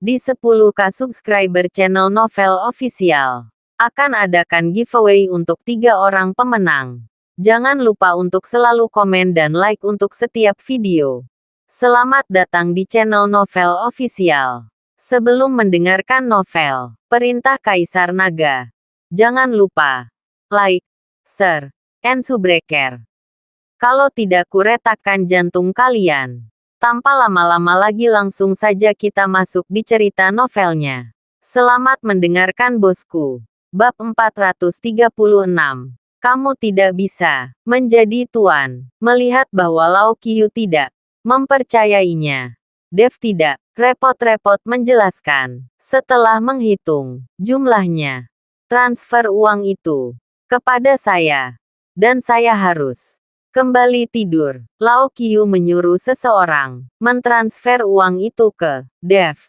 Di 10K subscriber channel Novel Official, akan adakan giveaway untuk 3 orang pemenang. Jangan lupa untuk selalu komen dan like untuk setiap video. Selamat datang di channel Novel Official. Sebelum mendengarkan novel Perintah Kaisar Naga, jangan lupa like, share, and subscribe. Kalau tidak kuretakkan jantung kalian. Tanpa lama-lama lagi langsung saja kita masuk di cerita novelnya. Selamat mendengarkan bosku. Bab 436. Kamu tidak bisa menjadi tuan. Melihat bahwa Lao Qiu tidak mempercayainya, Dev tidak repot-repot menjelaskan. Setelah menghitung jumlahnya, transfer uang itu kepada saya. Dan saya harus kembali tidur. Lao Qiu menyuruh seseorang mentransfer uang itu ke Dev.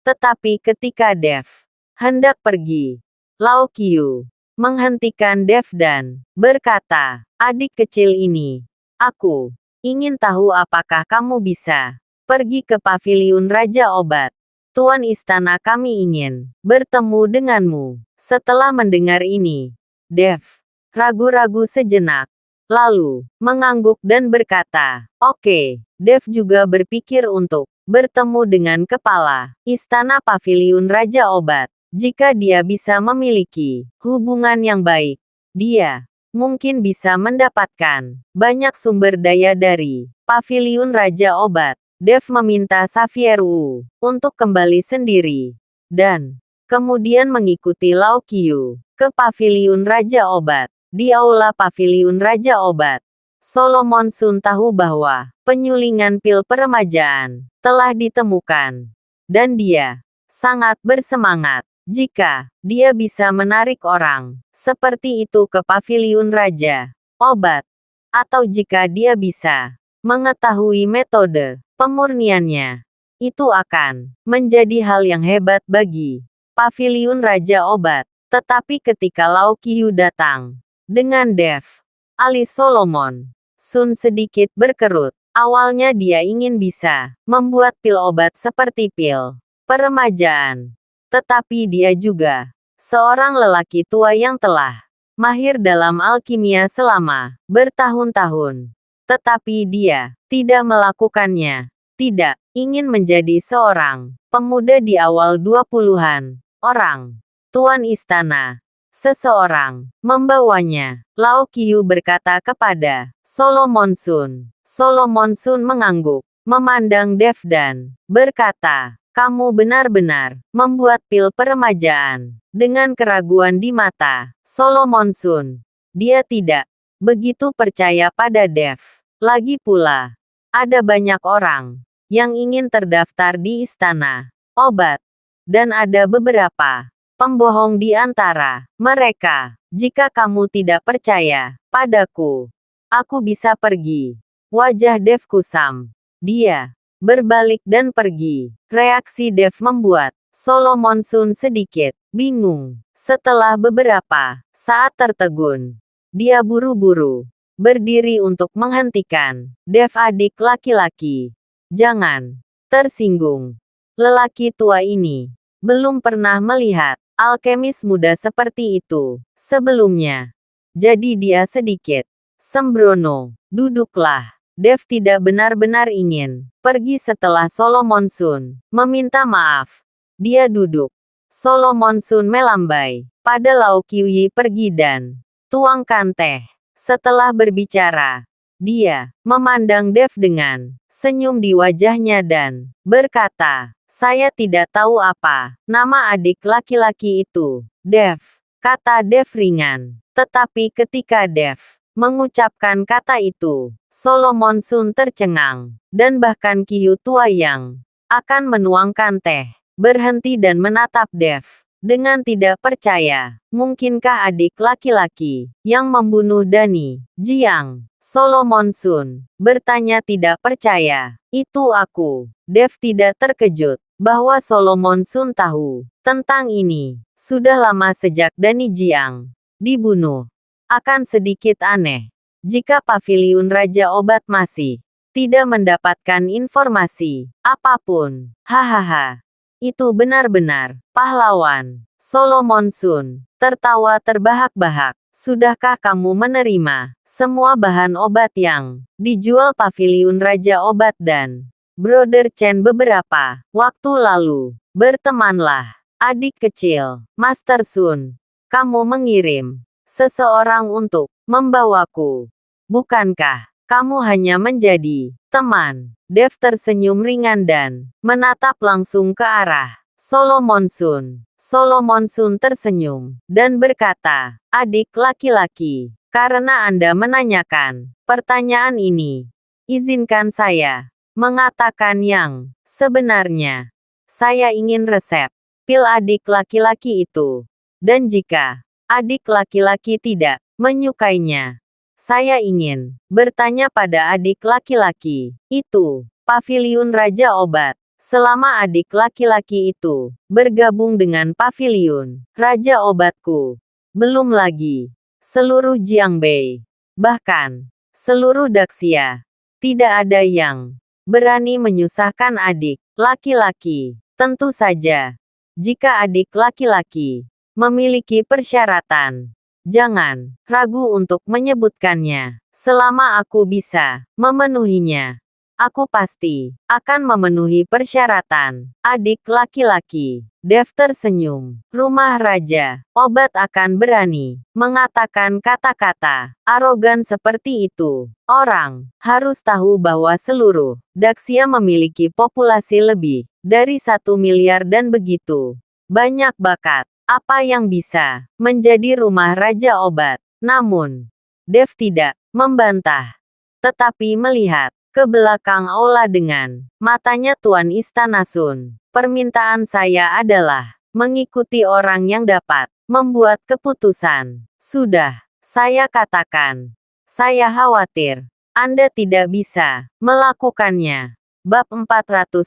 Tetapi ketika Dev hendak pergi, Lao Qiu menghentikan Dev dan berkata, "Adik kecil ini, aku ingin tahu apakah kamu bisa pergi ke paviliun Raja Obat. Tuan istana kami ingin bertemu denganmu." Setelah mendengar ini, Dev ragu-ragu sejenak. Lalu, mengangguk dan berkata, "Oke." Dev juga berpikir untuk bertemu dengan kepala Istana Paviliun Raja Obat. Jika dia bisa memiliki hubungan yang baik, dia mungkin bisa mendapatkan banyak sumber daya dari Paviliun Raja Obat. Dev meminta Xavier Wu untuk kembali sendiri, dan kemudian mengikuti Lao Qiu ke Paviliun Raja Obat. Di aula Paviliun Raja Obat, Solomon Sun tahu bahwa penyulingan pil peremajaan telah ditemukan. Dan dia sangat bersemangat jika dia bisa menarik orang seperti itu ke Paviliun Raja Obat. Atau jika dia bisa mengetahui metode pemurniannya. Itu akan menjadi hal yang hebat bagi Paviliun Raja Obat. Tetapi ketika Lao Qiu datang dengan Dev, alis Solomon Sun sedikit berkerut. Awalnya dia ingin bisa membuat pil obat seperti pil peremajaan. Tetapi dia juga seorang lelaki tua yang telah mahir dalam alkimia selama bertahun-tahun. Tetapi dia tidak melakukannya. Tidak ingin menjadi seorang pemuda di awal 20-an. Orang tuan istana. Seseorang membawanya. Lao Qiu berkata kepada Solomon Sun. Solomon Sun mengangguk, memandang Dev dan berkata, "Kamu benar-benar membuat pil peremajaan." Dengan keraguan di mata Solomon Sun, dia tidak begitu percaya pada Dev. Lagi pula, ada banyak orang yang ingin terdaftar di istana obat, dan ada beberapa pembohong di antara mereka. Jika kamu tidak percaya padaku, aku bisa pergi. Wajah Dev kusam. Dia berbalik dan pergi. Reaksi Dev membuat Solomon Sun sedikit bingung. Setelah beberapa saat tertegun, dia buru-buru berdiri untuk menghentikan Dev. Adik laki-laki, jangan tersinggung. Lelaki tua ini belum pernah melihat alkemis muda seperti itu sebelumnya. Jadi dia sedikit sembrono. Duduklah. Dev tidak benar-benar ingin pergi setelah Solomon Sun meminta maaf. Dia duduk. Solomon Sun melambai pada Lao Qiu pergi dan tuangkan teh. Setelah berbicara, dia memandang Dev dengan senyum di wajahnya dan berkata, "Saya tidak tahu apa nama adik laki-laki itu." "Dev," kata Dev ringan. Tetapi ketika Dev mengucapkan kata itu, Solomon Sun tercengang. Dan bahkan Qiu tua yang akan menuangkan teh berhenti dan menatap Dev dengan tidak percaya. "Mungkinkah adik laki-laki yang membunuh Dani Jiang?" Solomon Sun bertanya tidak percaya. "Itu aku." Dev tidak terkejut bahwa Solomon Sun tahu tentang ini. Sudah lama sejak Dani Jiang dibunuh. Akan sedikit aneh jika Paviliun Raja Obat masih tidak mendapatkan informasi apapun. Hahaha. Itu benar-benar pahlawan. Solomon Sun tertawa terbahak-bahak. Sudahkah kamu menerima semua bahan obat yang dijual Paviliun Raja Obat dan Brother Chen beberapa waktu lalu? Bertemanlah, adik kecil, Master Sun. Kamu mengirim seseorang untuk membawaku. Bukankah kamu hanya menjadi teman? Dev tersenyum ringan dan menatap langsung ke arah Solomon Sun. Solomon Sun tersenyum dan berkata, "Adik laki-laki, karena Anda menanyakan pertanyaan ini, izinkan saya mengatakan yang sebenarnya. Saya ingin resep pil adik laki-laki itu. Dan jika adik laki-laki tidak menyukainya, saya ingin bertanya pada adik laki-laki itu, Paviliun Raja Obat. Selama adik laki-laki itu bergabung dengan Paviliun Raja Obatku, belum lagi seluruh Jiangbei, bahkan seluruh Daxia, tidak ada yang berani menyusahkan adik laki-laki. Tentu saja, jika adik laki-laki memiliki persyaratan, jangan ragu untuk menyebutkannya. Selama aku bisa memenuhinya, aku pasti akan memenuhi persyaratan. Adik laki-laki, Dev tersenyum. Rumah Raja Obat akan berani mengatakan kata-kata arogan seperti itu. Orang harus tahu bahwa seluruh Daxia memiliki populasi lebih dari 1 miliar dan begitu banyak bakat. Apa yang bisa menjadi rumah Raja Obat? Namun, Dev tidak membantah, tetapi melihat ke belakang aula dengan matanya Tuan Istana Sun. Permintaan saya adalah mengikuti orang yang dapat membuat keputusan. Sudah, saya katakan. Saya khawatir Anda tidak bisa melakukannya. Bab 437.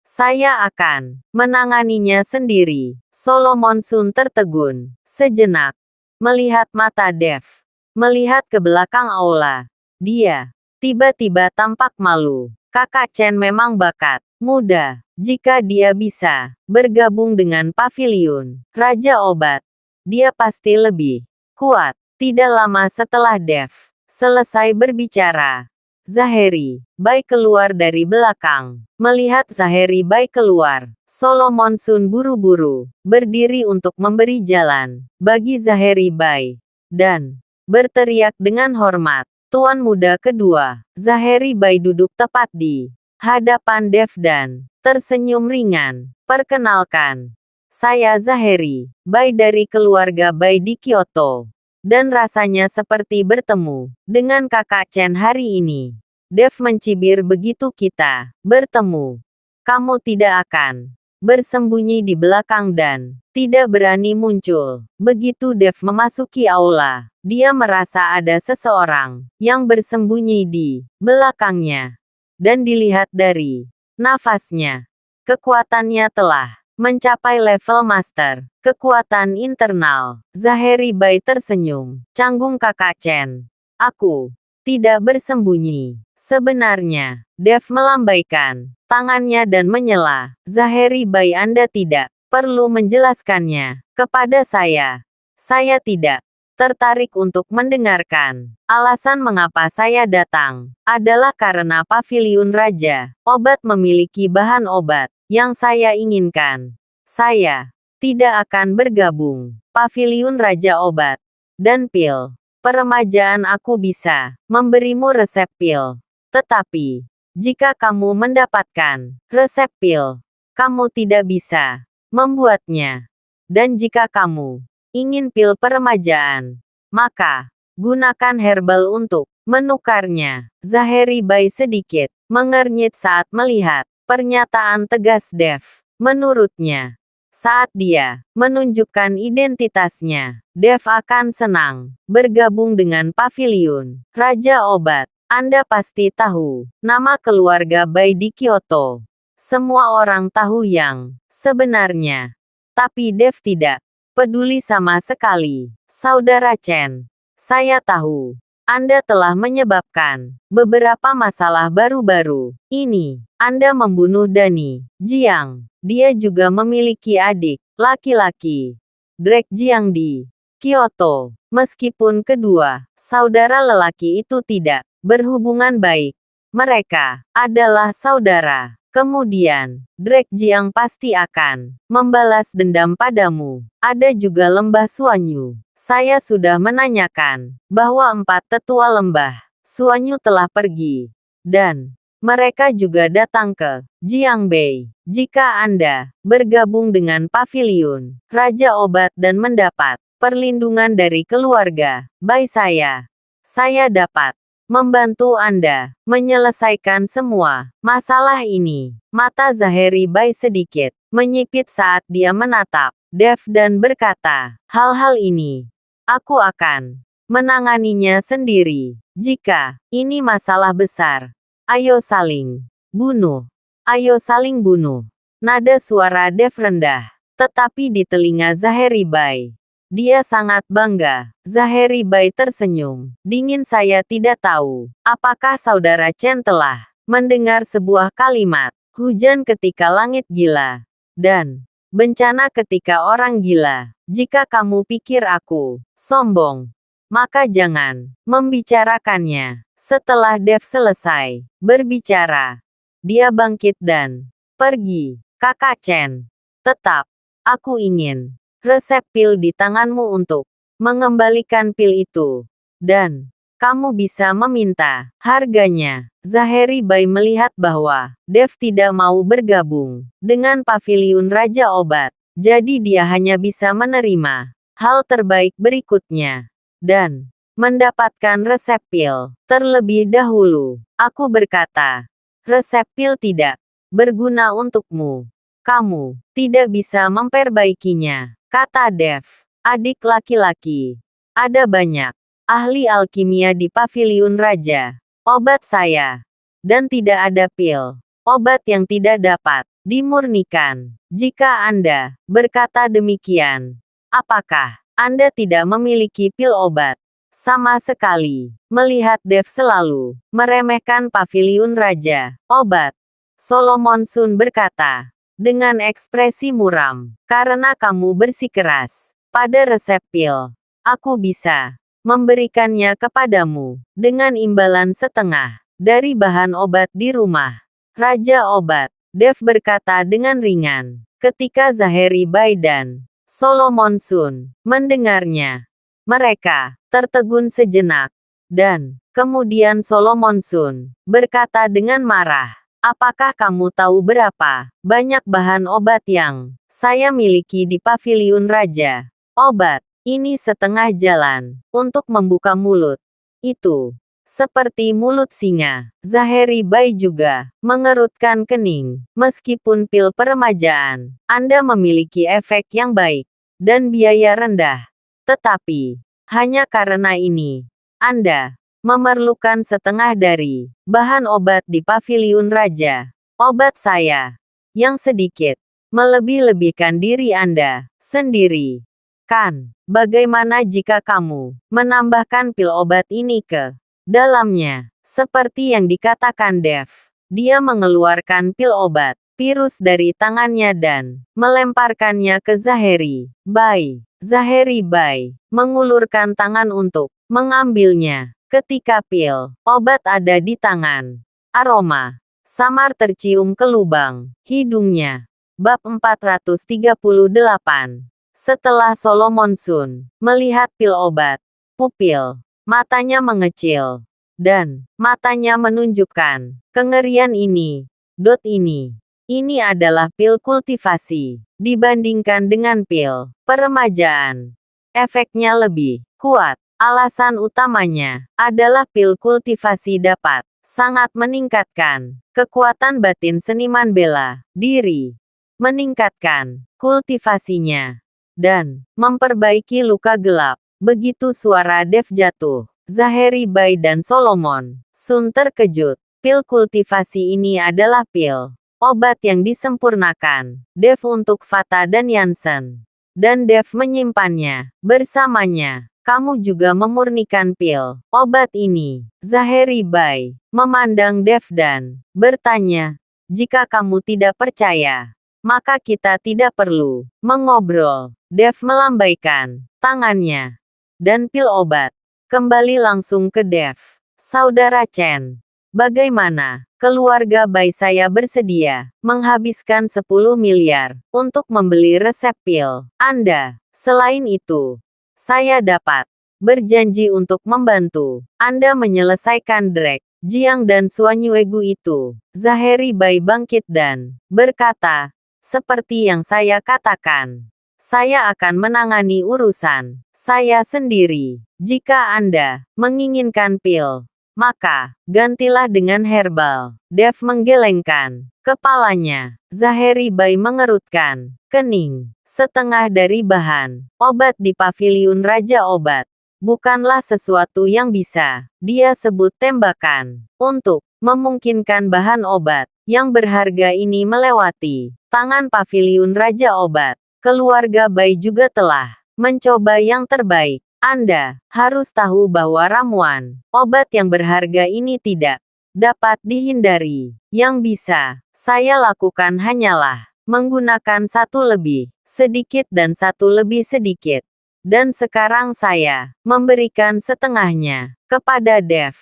Saya akan menanganinya sendiri. Solomon Sun tertegun sejenak, melihat mata Dev, melihat ke belakang aula. Dia tiba-tiba tampak malu. Kakak Chen memang bakat muda. Jika dia bisa bergabung dengan Paviliun Raja Obat, dia pasti lebih kuat. Tidak lama setelah Dev selesai berbicara, Zaheri Bai keluar dari belakang. Melihat Zaheri Bai keluar, Solomon Sun buru-buru berdiri untuk memberi jalan bagi Zaheri Bai dan berteriak dengan hormat. Tuan muda kedua, Zaheri Bai duduk tepat di hadapan Dev dan tersenyum ringan. Perkenalkan, saya Zaheri Bai dari keluarga Bai di Kyoto. Dan rasanya seperti bertemu dengan kakak Chen hari ini. Dev mencibir begitu kita bertemu. Kamu tidak akan bersembunyi di belakang dan tidak berani muncul. Begitu Dev memasuki aula, dia merasa ada seseorang yang bersembunyi di belakangnya. Dan dilihat dari nafasnya, kekuatannya telah mencapai level master. Kekuatan internal. Zaheri Bai tersenyum. Canggung kakak Chen. Aku tidak bersembunyi. Sebenarnya, Dev melambaikan tangannya dan menyela. Zaheri Bai, Anda tidak perlu menjelaskannya kepada saya. Saya tidak tertarik untuk mendengarkan. Alasan mengapa saya datang adalah karena Paviliun Raja Obat memiliki bahan obat yang saya inginkan. Saya tidak akan bergabung. Paviliun Raja Obat dan pil peremajaan aku bisa memberimu resep pil. Tetapi, jika kamu mendapatkan resep pil, kamu tidak bisa membuatnya. Dan jika kamu ingin pil peremajaan, maka gunakan herbal untuk menukarnya. Zaheri Bai sedikit mengernyit saat melihat pernyataan tegas Dev. Menurutnya, saat dia menunjukkan identitasnya, Dev akan senang bergabung dengan Paviliun Raja Obat. Anda pasti tahu nama keluarga Bai di Kyoto. Semua orang tahu yang sebenarnya. Tapi Dev tidak peduli sama sekali. Saudara Chen, saya tahu Anda telah menyebabkan beberapa masalah baru-baru. Ini, Anda membunuh Dani Jiang. Dia juga memiliki adik laki-laki, Drake Jiang di Kyoto. Meskipun kedua saudara lelaki itu tidak berhubungan baik, mereka adalah saudara. Kemudian, Drake Jiang pasti akan membalas dendam padamu. Ada juga lembah Suanyu. Saya sudah menanyakan bahwa 4 tetua lembah Suanyu telah pergi. Dan mereka juga datang ke Jiangbei. Jika Anda bergabung dengan Paviliun Raja Obat dan mendapat perlindungan dari keluarga Bai saya dapat membantu Anda menyelesaikan semua masalah ini. Mata Zaheri Bai sedikit menyipit saat dia menatap Dev dan berkata, hal-hal ini, aku akan menanganinya sendiri. Jika ini masalah besar, ayo saling bunuh. Ayo saling bunuh. Nada suara Dev rendah, tetapi di telinga Zaheri Bai. Dia sangat bangga. Zaheri Bai tersenyum. Dingin, saya tidak tahu apakah saudara Chen telah mendengar sebuah kalimat. Hujan ketika langit gila. Dan bencana ketika orang gila. Jika kamu pikir aku sombong, maka jangan membicarakannya. Setelah Dev selesai berbicara, dia bangkit dan pergi. Kakak Chen, tetap, aku ingin resep pil di tanganmu untuk mengembalikan pil itu. Dan kamu bisa meminta harganya. Zaheri Bai melihat bahwa Dev tidak mau bergabung dengan Paviliun Raja Obat. Jadi dia hanya bisa menerima hal terbaik berikutnya. Dan mendapatkan resep pil terlebih dahulu. Aku berkata, resep pil tidak berguna untukmu. Kamu tidak bisa memperbaikinya, kata Dev. Adik laki-laki. Ada banyak ahli alkimia di Paviliun Raja Obat dan tidak ada pil obat yang tidak dapat dimurnikan. Jika Anda berkata demikian, apakah Anda tidak memiliki pil obat sama sekali? Melihat Dev selalu meremehkan Paviliun Raja Obat, Solomon Sun berkata dengan ekspresi muram, karena kamu bersikeras pada resep pil, aku bisa memberikannya kepadamu dengan imbalan setengah dari bahan obat di rumah Raja Obat. Dev berkata dengan ringan. Ketika Zaheri Bai dan Solomon Sun mendengarnya, mereka tertegun sejenak. Dan kemudian Solomon Sun berkata dengan marah, apakah kamu tahu berapa banyak bahan obat yang saya miliki di Paviliun Raja Obat? Ini setengah jalan untuk membuka mulut. Itu seperti mulut singa. Zaheri Bai juga mengerutkan kening. Meskipun pil peremajaan Anda memiliki efek yang baik dan biaya rendah, tetapi hanya karena ini Anda memerlukan setengah dari bahan obat di Paviliun Raja Obat yang sedikit melebih-lebihkan diri Anda sendiri. Kan, bagaimana jika kamu menambahkan pil obat ini ke dalamnya? Seperti yang dikatakan Dev, dia mengeluarkan pil obat virus dari tangannya dan melemparkannya ke Zaheri Bai. Zaheri Bai mengulurkan tangan untuk mengambilnya. Ketika pil obat ada di tangan, aroma samar tercium ke lubang hidungnya. Bab 438. Setelah Solomon Sun melihat pil obat, pupil matanya mengecil, dan matanya menunjukkan kengerian ini. Ini adalah pil kultivasi. Dibandingkan dengan pil peremajaan, efeknya lebih kuat. Alasan utamanya adalah pil kultivasi dapat sangat meningkatkan kekuatan batin seniman bela diri, meningkatkan kultivasinya, dan memperbaiki luka gelap. Begitu suara Dev jatuh, Zaheri Bai dan Solomon Sun terkejut. Pil kultivasi ini adalah pil obat yang disempurnakan Dev untuk Fata dan Yansen. Dan Dev menyimpannya bersamanya. Kamu juga memurnikan pil obat ini. Zaheri Bai memandang Dev dan bertanya, jika kamu tidak percaya, maka kita tidak perlu mengobrol. Dev melambaikan tangannya, dan pil obat kembali langsung ke Dev. Saudara Chen, bagaimana? Keluarga Bai saya bersedia menghabiskan 10 miliar untuk membeli resep pil Anda. Selain itu, saya dapat berjanji untuk membantu Anda menyelesaikan Drake, Jiang dan Suanyuegu itu. Zaheri Bai bangkit dan berkata, seperti yang saya katakan, saya akan menangani urusan saya sendiri. Jika Anda menginginkan pil, maka gantilah dengan herbal. Dev menggelengkan kepalanya. Zaheri Bai mengerutkan kening. Setengah dari bahan obat di paviliun Raja Obat bukanlah sesuatu yang bisa dia sebut tembakan. Untuk memungkinkan bahan obat yang berharga ini melewati tangan paviliun Raja Obat, keluarga Bai juga telah mencoba yang terbaik. Anda harus tahu bahwa ramuan obat yang berharga ini tidak dapat dihindari. Yang bisa saya lakukan hanyalah menggunakan satu lebih sedikit dan satu lebih sedikit. Dan sekarang saya memberikan setengahnya kepada Dev.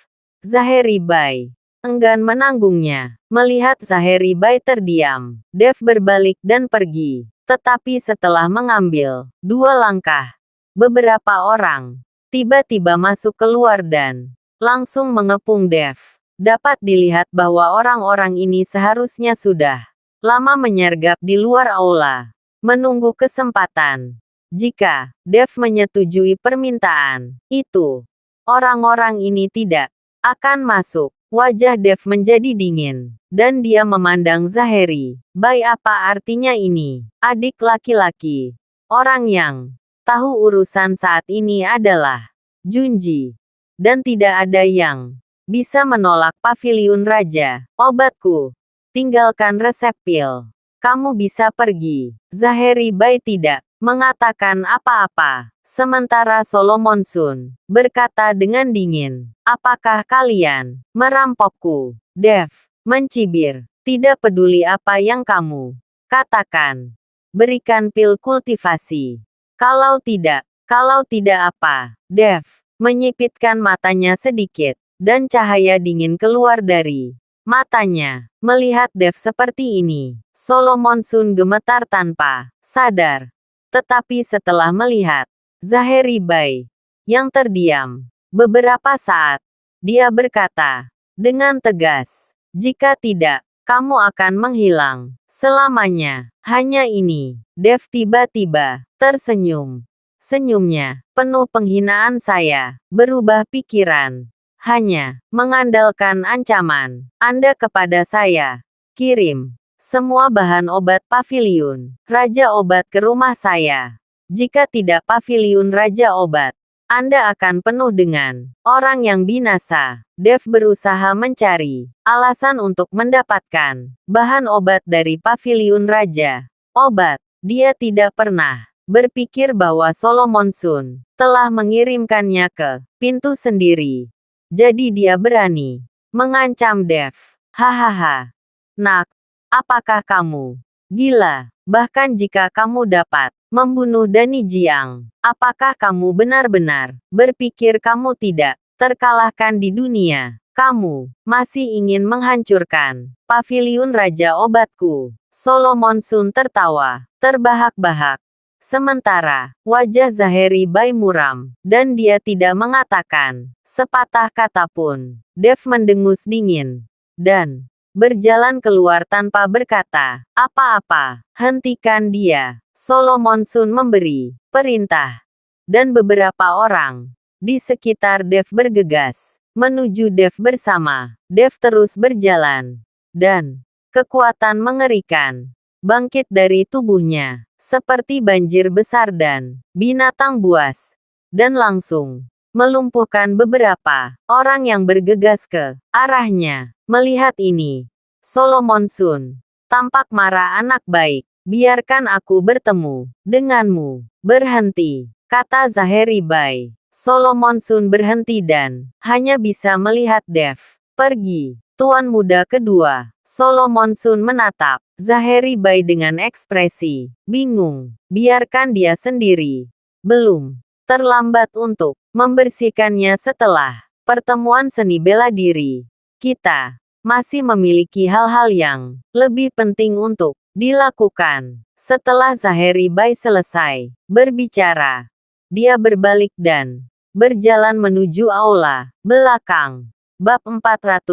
Zaheri Bai enggan menanggungnya. Melihat Zaheri Bai terdiam, Dev berbalik dan pergi. Tetapi setelah mengambil 2 langkah, beberapa orang tiba-tiba masuk keluar dan langsung mengepung Dev. Dapat dilihat bahwa orang-orang ini seharusnya sudah lama menyergap di luar aula, menunggu kesempatan. Jika Dev menyetujui permintaan itu, orang-orang ini tidak akan masuk. Wajah Dev menjadi dingin, dan dia memandang Zaheri Bai. Apa artinya ini? Adik laki-laki. Orang yang tahu urusan saat ini adalah Junji. Dan tidak ada yang bisa menolak paviliun Raja Obatku. Tinggalkan resep pil. Kamu bisa pergi. Zaheri Bai tidak mengatakan apa-apa. Sementara Solomon Sun berkata dengan dingin, apakah kalian merampokku? Dev mencibir, tidak peduli apa yang kamu katakan. Berikan pil kultivasi. Kalau tidak apa? Dev menyipitkan matanya sedikit, dan cahaya dingin keluar dari matanya. Melihat Dev seperti ini, Solomon Sun gemetar tanpa sadar. Tetapi setelah melihat Zaheri Bai yang terdiam beberapa saat, dia berkata dengan tegas, jika tidak, kamu akan menghilang selamanya. Hanya ini. Dev tiba-tiba tersenyum. Senyumnya penuh penghinaan. Saya berubah pikiran. Hanya mengandalkan ancaman Anda kepada saya. Kirim semua bahan obat paviliun Raja Obat ke rumah saya. Jika tidak paviliun Raja Obat, Anda akan penuh dengan orang yang binasa. Dev berusaha mencari alasan untuk mendapatkan bahan obat dari paviliun Raja Obat. Dia tidak pernah berpikir bahwa Solomon Sun telah mengirimkannya ke pintu sendiri. Jadi dia berani mengancam Dev. Hahaha. Nak, apakah kamu gila? Bahkan jika kamu dapat membunuh Dani Jiang, apakah kamu benar-benar berpikir kamu tidak terkalahkan di dunia? Kamu masih ingin menghancurkan paviliun Raja Obatku? Solomon Sun tertawa terbahak-bahak. Sementara wajah Zaheri Bai muram, dan dia tidak mengatakan sepatah kata pun. Dev mendengus dingin dan berjalan keluar tanpa berkata apa-apa. Hentikan dia. Solomon Sun memberi perintah, dan beberapa orang di sekitar Dev bergegas menuju Dev bersama. Dev terus berjalan, dan kekuatan mengerikan bangkit dari tubuhnya, seperti banjir besar dan binatang buas, dan langsung melumpuhkan beberapa orang yang bergegas ke arahnya. Melihat ini, Solomon Sun tampak marah. Anak baik, biarkan aku bertemu denganmu. Berhenti, kata Zaheri Bai. Solomon Sun berhenti dan hanya bisa melihat Dev pergi. Tuan muda kedua, Solomon Sun menatap Zaheri Bai dengan ekspresi bingung. Biarkan dia sendiri. Belum terlambat untuk membersihkannya setelah pertemuan seni bela diri. Kita masih memiliki hal-hal yang lebih penting untuk dilakukan. Setelah Zaheri Bai selesai berbicara, dia berbalik dan berjalan menuju aula belakang. Bab 439.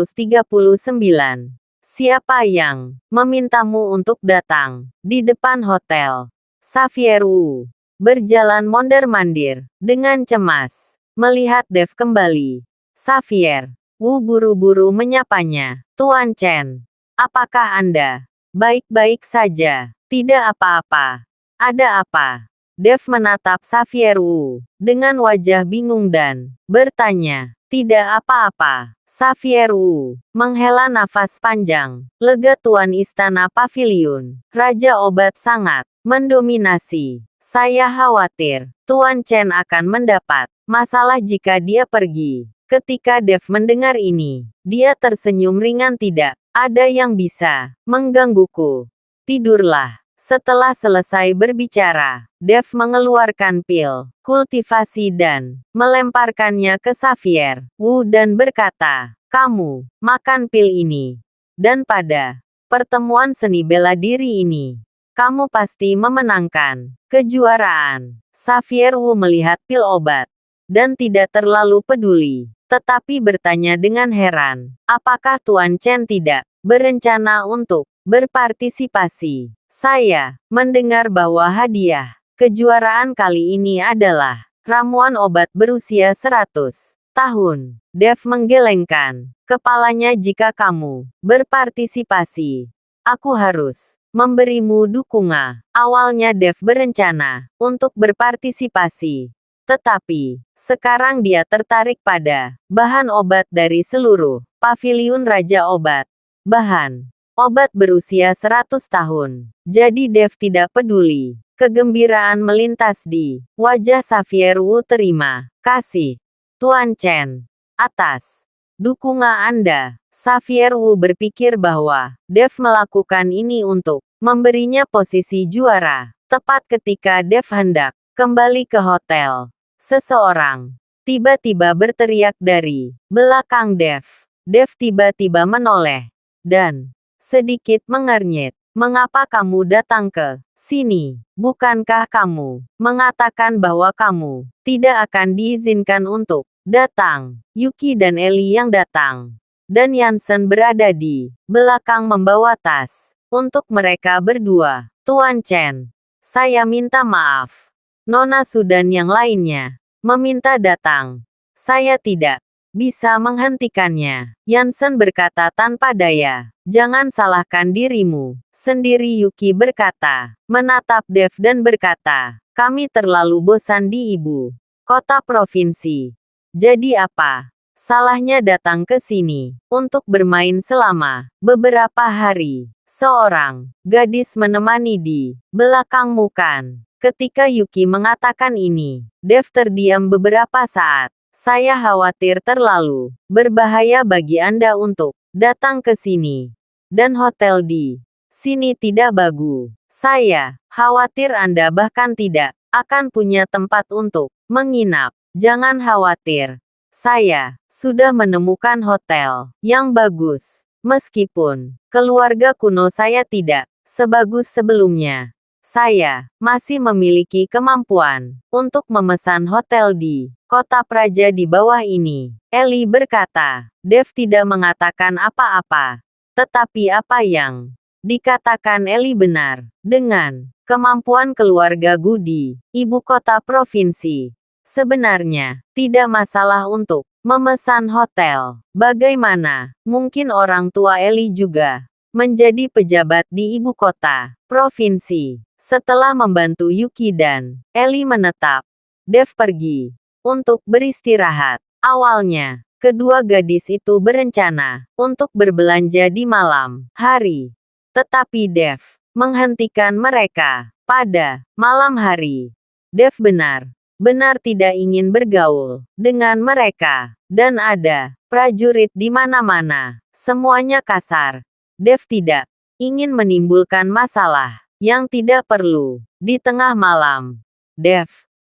Siapa yang memintamu untuk datang di depan hotel? Xavier Wu berjalan mondar-mandir dengan cemas melihat Dev kembali. Xavier Wu buru-buru menyapanya. Tuan Chen, apakah Anda baik-baik saja? Tidak apa-apa. Ada apa? Dev menatap Xavier Wu dengan wajah bingung dan bertanya, tidak apa-apa. Xavier Wu menghela nafas panjang. Lega Tuan Istana Paviliun. Raja Obat sangat mendominasi. Saya khawatir Tuan Chen akan mendapat masalah jika dia pergi. Ketika Dev mendengar ini, dia tersenyum ringan. Tidak ada yang bisa menggangguku. Tidurlah. Setelah selesai berbicara, Dev mengeluarkan pil kultivasi dan melemparkannya ke Xavier Wu dan berkata, kamu makan pil ini. Dan pada pertemuan seni bela diri ini, kamu pasti memenangkan kejuaraan. Xavier Wu melihat pil obat dan tidak terlalu peduli, tetapi bertanya dengan heran, apakah Tuan Chen tidak berencana untuk berpartisipasi? Saya mendengar bahwa hadiah kejuaraan kali ini adalah ramuan obat berusia 100 tahun. Dev menggelengkan kepalanya. Jika kamu berpartisipasi, aku harus memberimu dukungan. Awalnya Dev berencana untuk berpartisipasi, tetapi sekarang dia tertarik pada bahan obat dari seluruh paviliun Raja Obat. Bahan obat berusia 100 tahun. Jadi Dev tidak peduli. Kegembiraan melintas di wajah Xavier Wu. Terima kasih, Tuan Chen, atas dukungan Anda. Xavier Wu berpikir bahwa Dev melakukan ini untuk memberinya posisi juara. Tepat ketika Dev hendak kembali ke hotel, seseorang tiba-tiba berteriak dari belakang Dev. Dev tiba-tiba menoleh dan sedikit mengernyit. Mengapa kamu datang ke sini? Bukankah kamu mengatakan bahwa kamu tidak akan diizinkan untuk datang? Yuki dan Ellie yang datang, dan Yansen berada di belakang membawa tas untuk mereka berdua. Tuan Chen, saya minta maaf. Nona Sudan yang lainnya meminta datang. Saya tidak bisa menghentikannya. Yansen berkata tanpa daya. Jangan salahkan dirimu sendiri, Yuki berkata. Menatap Dev dan berkata, kami terlalu bosan di ibu kota provinsi. Jadi apa salahnya datang ke sini untuk bermain selama beberapa hari? Seorang gadis menemani di belakangmu kan? Ketika Yuki mengatakan ini, Dev terdiam beberapa saat. Saya khawatir terlalu berbahaya bagi Anda untuk datang ke sini. Dan hotel di sini tidak bagus. Saya khawatir Anda bahkan tidak akan punya tempat untuk menginap. Jangan khawatir. Saya sudah menemukan hotel yang bagus. Meskipun keluarga kuno saya tidak sebagus sebelumnya, saya masih memiliki kemampuan untuk memesan hotel di kota praja di bawah ini. Ellie berkata. Dev tidak mengatakan apa-apa. Tetapi apa yang dikatakan Ellie benar. Dengan kemampuan keluarga Gu di ibu kota provinsi, sebenarnya tidak masalah untuk memesan hotel. Bagaimana mungkin orang tua Ellie juga menjadi pejabat di ibu kota provinsi? Setelah membantu Yuki dan Ellie menetap, Dev pergi untuk beristirahat. Awalnya, kedua gadis itu berencana untuk berbelanja di malam hari. Tetapi Dev menghentikan mereka pada malam hari. Dev benar benar tidak ingin bergaul dengan mereka. Dan ada prajurit di mana-mana. Semuanya kasar. Dev tidak ingin menimbulkan masalah yang tidak perlu. Di tengah malam, Dev,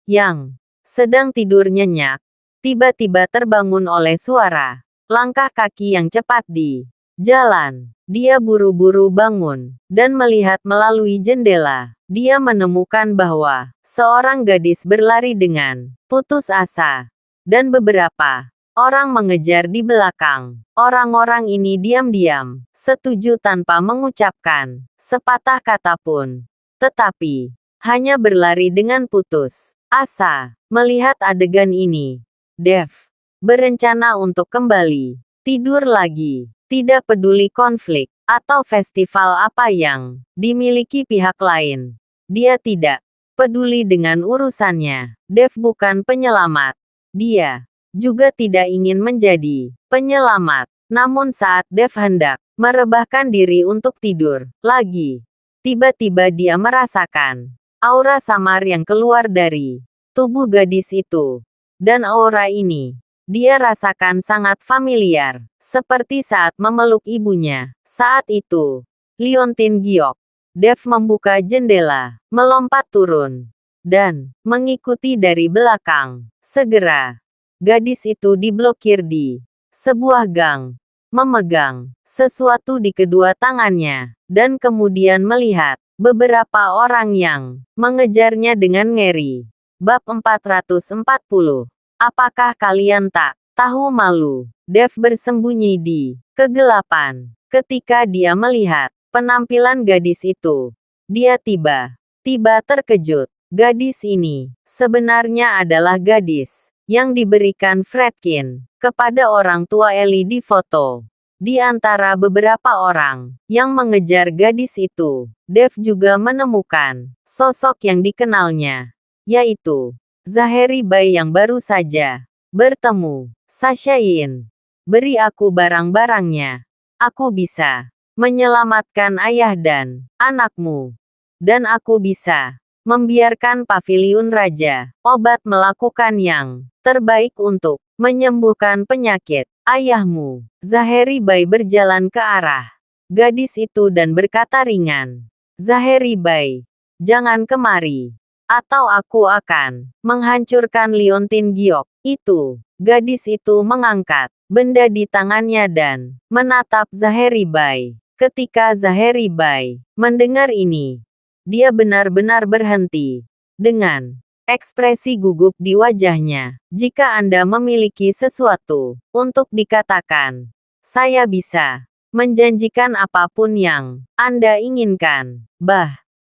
yang sedang tidur nyenyak, tiba-tiba terbangun oleh suara langkah kaki yang cepat di jalan. Dia buru-buru bangun dan melihat melalui jendela. Dia menemukan bahwa seorang gadis berlari dengan putus asa, dan beberapa orang mengejar di belakang. Orang-orang ini diam-diam setuju tanpa mengucapkan sepatah kata pun, tetapi hanya berlari dengan putus asa. Melihat adegan ini, Dev berencana untuk kembali tidur lagi. Tidak peduli konflik atau festival apa yang dimiliki pihak lain. Dia tidak peduli dengan urusannya. Dev bukan penyelamat. Dia juga tidak ingin menjadi penyelamat. Namun saat Dev hendak merebahkan diri untuk tidur lagi, tiba-tiba dia merasakan aura samar yang keluar dari tubuh gadis itu. Dan aura ini dia rasakan sangat familiar, seperti saat memeluk ibunya. Saat itu, Liontin Giok, Dev membuka jendela, melompat turun, dan mengikuti dari belakang. Segera, gadis itu diblokir di sebuah gang, memegang sesuatu di kedua tangannya, dan kemudian melihat beberapa orang yang mengejarnya dengan ngeri. Bab 440. Apakah kalian tak tahu malu? Dev bersembunyi di kegelapan. Ketika dia melihat penampilan gadis itu, dia tiba-tiba terkejut. Gadis ini sebenarnya adalah gadis yang diberikan Fredkin kepada orang tua Ellie di foto. Di antara beberapa orang yang mengejar gadis itu, Dev juga menemukan sosok yang dikenalnya, yaitu Zaheri Bai yang baru saja bertemu. Sasha Yin, beri aku barang-barangnya. Aku bisa menyelamatkan ayah dan anakmu. Dan aku bisa membiarkan paviliun raja obat melakukan yang terbaik untuk menyembuhkan penyakit ayahmu. Zaheri Bai berjalan ke arah gadis itu dan berkata ringan, Zaheri Bai, jangan kemari, atau aku akan menghancurkan Liontin Giok. Itu, gadis itu mengangkat benda di tangannya dan menatap Zaheri Bai. Ketika Zaheri Bai mendengar ini, dia benar-benar berhenti. Dengan ekspresi gugup di wajahnya, jika Anda memiliki sesuatu untuk dikatakan, saya bisa menjanjikan apapun yang Anda inginkan.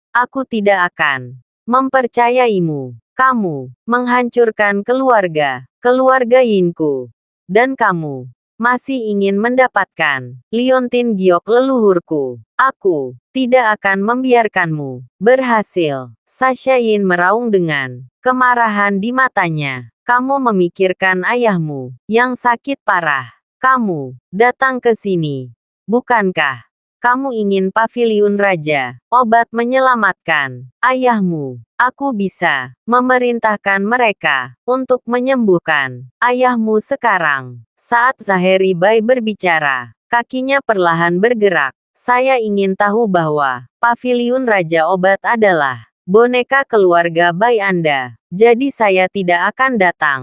Aku tidak akan mempercayaimu. Kamu menghancurkan keluarga Yinku. Dan kamu masih ingin mendapatkan Liontin Giok leluhurku. Aku tidak akan membiarkanmu berhasil. Sasha Yin meraung dengan kemarahan di matanya. Kamu memikirkan ayahmu yang sakit parah. Kamu datang ke sini, bukankah kamu ingin paviliun raja obat menyelamatkan ayahmu? Aku bisa memerintahkan mereka untuk menyembuhkan ayahmu sekarang. Saat Zaheri Bai berbicara, kakinya perlahan bergerak. Saya ingin tahu bahwa paviliun raja obat adalah boneka keluarga Bai Anda. Jadi saya tidak akan datang.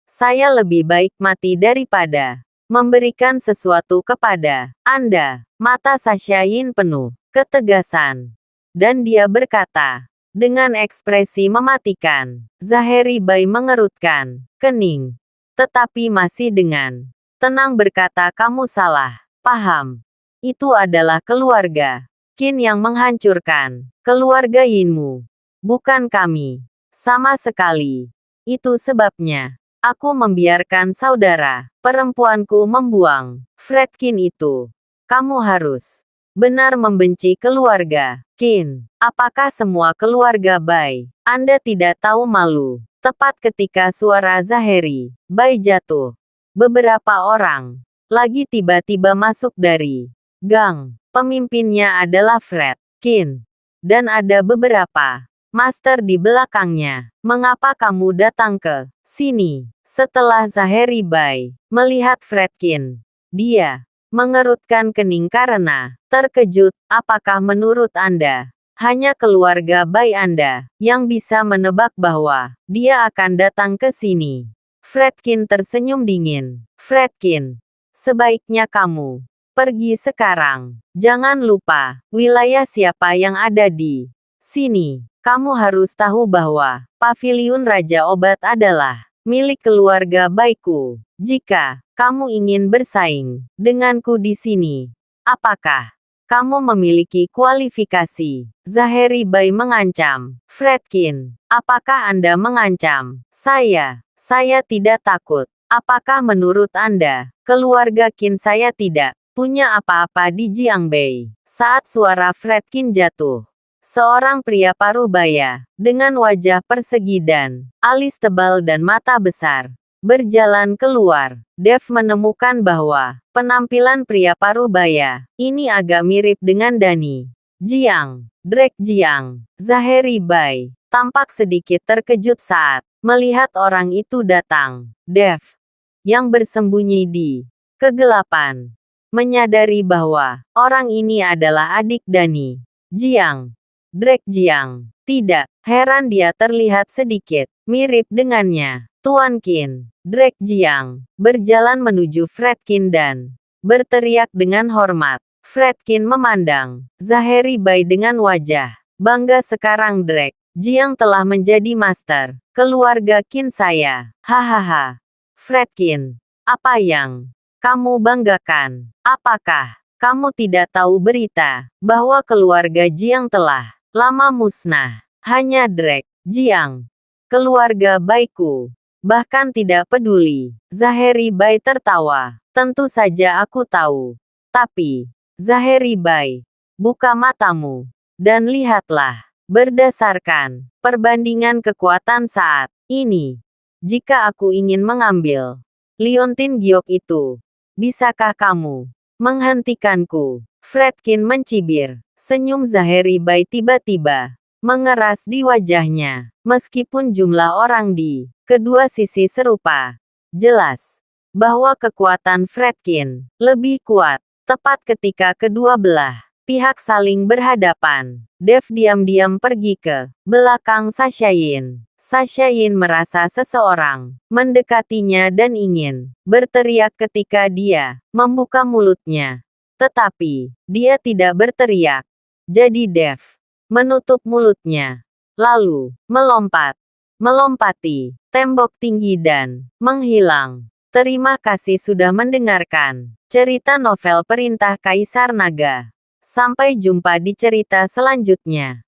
Saya lebih baik mati daripada memberikan sesuatu kepada Anda. Mata Sasha Yin penuh ketegasan. Dan dia berkata, dengan ekspresi mematikan, Zaheri Bai mengerutkan kening. Tetapi masih dengan tenang berkata, kamu salah paham. Itu adalah keluarga Qin yang menghancurkan keluarga Yinmu. Bukan kami. Sama sekali. Itu sebabnya aku membiarkan saudara perempuanku membuang Fredkin itu. Kamu harus benar membenci keluarga Qin. Apakah semua keluarga Bai Anda tidak tahu malu? Tepat ketika suara Zaheri Bai jatuh, beberapa orang lagi tiba-tiba masuk dari gang. Pemimpinnya adalah Fred Qin. Dan ada beberapa Master di belakangnya. Mengapa kamu datang ke sini? Setelah Zaheri Bai melihat Fredkin, dia mengerutkan kening karena terkejut. Apakah menurut Anda, hanya keluarga Bai Anda yang bisa menebak bahwa dia akan datang ke sini? Fredkin tersenyum dingin. Fredkin, sebaiknya kamu pergi sekarang. Jangan lupa wilayah siapa yang ada di sini. Kamu harus tahu bahwa Paviliun Raja Obat adalah milik keluarga Baiku. Jika kamu ingin bersaing denganku di sini, apakah kamu memiliki kualifikasi? Zaheri Bai mengancam. Fredkin, apakah Anda mengancam saya? Saya tidak takut. Apakah menurut Anda, keluarga Qin saya tidak punya apa-apa di Jiangbei? Saat suara Fredkin jatuh, seorang pria paruh baya, dengan wajah persegi dan alis tebal dan mata besar, berjalan keluar. Dev menemukan bahwa penampilan pria paruh baya ini agak mirip dengan Dani Jiang. Drake Jiang, Zaheri Bai, tampak sedikit terkejut saat melihat orang itu datang. Dev, yang bersembunyi di kegelapan, menyadari bahwa orang ini adalah adik Dani Jiang. Drake Jiang. Tidak heran dia terlihat sedikit mirip dengannya. Tuan Qin. Drake Jiang berjalan menuju Fredkin dan berteriak dengan hormat. Fredkin memandang Zaheri Bai dengan wajah bangga. Sekarang Drake Jiang telah menjadi master keluarga Qin saya. Hahaha. Fredkin, apa yang kamu banggakan? Apakah kamu tidak tahu berita bahwa keluarga Jiang telah lama musnah? Hanya Drake Jiang, keluarga Baiku, bahkan tidak peduli. Zaheri Bai tertawa. Tentu saja aku tahu. Tapi, Zaheri Bai, buka matamu dan lihatlah. Berdasarkan perbandingan kekuatan saat ini, jika aku ingin mengambil liontin giok itu, bisakah kamu menghentikanku? Fredkin mencibir. Senyum Zaheri Bai tiba-tiba mengeras di wajahnya. Meskipun jumlah orang di kedua sisi serupa, jelas bahwa kekuatan Fredkin lebih kuat. Tepat ketika kedua belah pihak saling berhadapan, Dev diam-diam pergi ke belakang Sashayin. Sashayin merasa seseorang mendekatinya dan ingin berteriak ketika dia membuka mulutnya. Tetapi, dia tidak berteriak. Jadi Dev menutup mulutnya, lalu melompati tembok tinggi dan menghilang. Terima kasih sudah mendengarkan cerita novel Perintah Kaisar Naga. Sampai jumpa di cerita selanjutnya.